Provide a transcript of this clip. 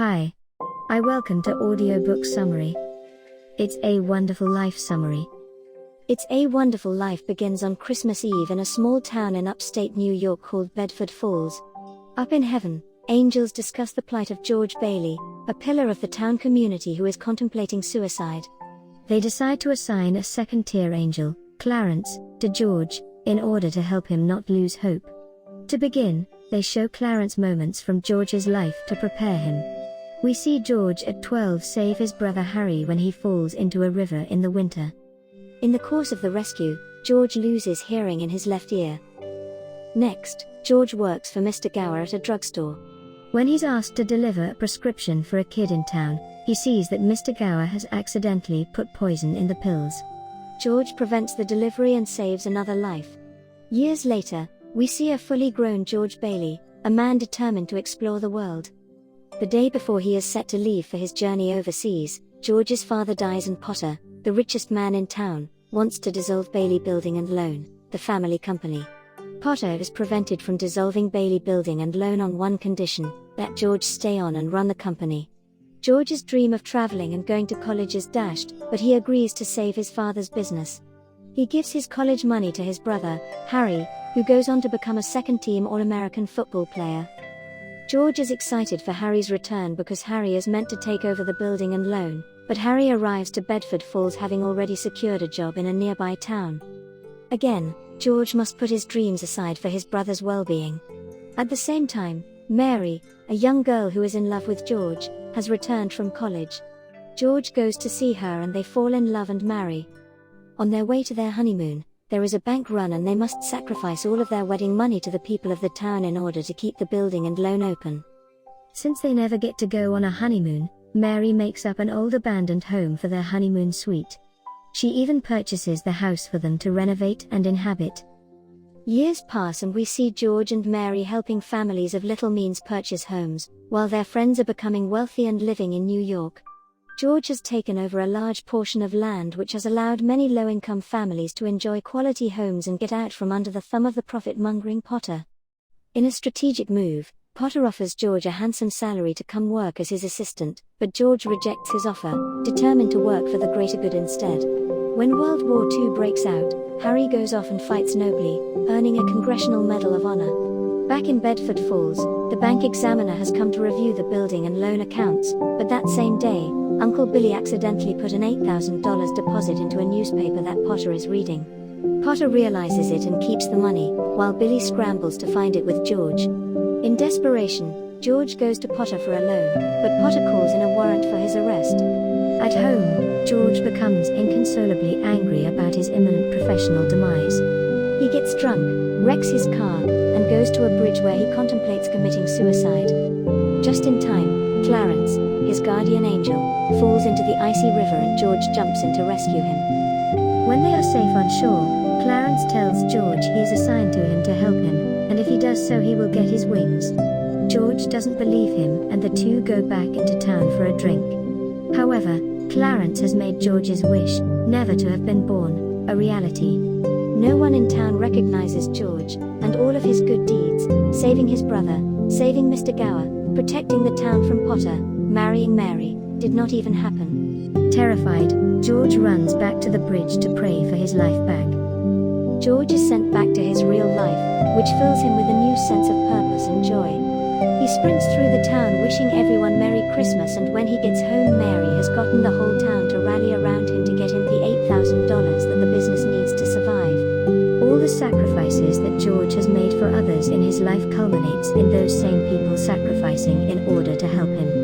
Hi. I welcome to AudioBook Summary. It's a Wonderful Life summary. It's a Wonderful Life begins on Christmas Eve in a small town in upstate New York called Bedford Falls. Up in heaven, angels discuss the plight of George Bailey, a pillar of the town community who is contemplating suicide. They decide to assign a second-tier angel, Clarence, to George, in order to help him not lose hope. To begin, they show Clarence moments from George's life to prepare him. We see George at 12 save his brother Harry when he falls into a river in the winter. In the course of the rescue, George loses hearing in his left ear. Next, George works for Mr. Gower at a drugstore. When he's asked to deliver a prescription for a kid in town, he sees that Mr. Gower has accidentally put poison in the pills. George prevents the delivery and saves another life. Years later, we see a fully grown George Bailey, a man determined to explore the world. The day before he is set to leave for his journey overseas, George's father dies and Potter, the richest man in town, wants to dissolve Bailey Building and Loan, the family company. Potter is prevented from dissolving Bailey Building and Loan on one condition, that George stay on and run the company. George's dream of traveling and going to college is dashed, but he agrees to save his father's business. He gives his college money to his brother, Harry, who goes on to become a second-team All-American football player. George is excited for Harry's return because Harry is meant to take over the building and loan, but Harry arrives to Bedford Falls having already secured a job in a nearby town. Again, George must put his dreams aside for his brother's well-being. At the same time, Mary, a young girl who is in love with George, has returned from college. George goes to see her and they fall in love and marry. On their way to their honeymoon, there is a bank run and they must sacrifice all of their wedding money to the people of the town in order to keep the building and loan open. Since they never get to go on a honeymoon, Mary makes up an old abandoned home for their honeymoon suite. She even purchases the house for them to renovate and inhabit. Years pass and we see George and Mary helping families of little means purchase homes, while their friends are becoming wealthy and living in New York. George has taken over a large portion of land which has allowed many low-income families to enjoy quality homes and get out from under the thumb of the profit-mongering Potter. In a strategic move, Potter offers George a handsome salary to come work as his assistant, but George rejects his offer, determined to work for the greater good instead. When World War II breaks out, Harry goes off and fights nobly, earning a Congressional Medal of Honor. Back in Bedford Falls, the bank examiner has come to review the building and loan accounts, but that same day, Uncle Billy accidentally put an $8,000 deposit into a newspaper that Potter is reading. Potter realizes it and keeps the money, while Billy scrambles to find it with George. In desperation, George goes to Potter for a loan, but Potter calls in a warrant for his arrest. At home, George becomes inconsolably angry about his imminent professional demise. He gets drunk, wrecks his car, and goes to a bridge where he contemplates committing suicide. Just in time, Clarence, his guardian angel, falls into the icy river and George jumps in to rescue him. When they are safe on shore, Clarence tells George he is assigned to him to help him, and if he does so he will get his wings. George doesn't believe him and the two go back into town for a drink. However, Clarence has made George's wish, never to have been born, a reality. No one in town recognizes George, and all of his good deeds, saving his brother, saving Mr. Gower, protecting the town from Potter, marrying Mary, did not even happen. Terrified, George runs back to the bridge to pray for his life back. George is sent back to his real life, which fills him with a new sense of purpose and joy. He sprints through the town wishing everyone Merry Christmas, and when he gets home Mary has gotten the whole town to rally around him to get him the $8,000 that the business needs to survive. All the sacrifices that George has made for others in his life culminates in those same people sacrificing in order to help him.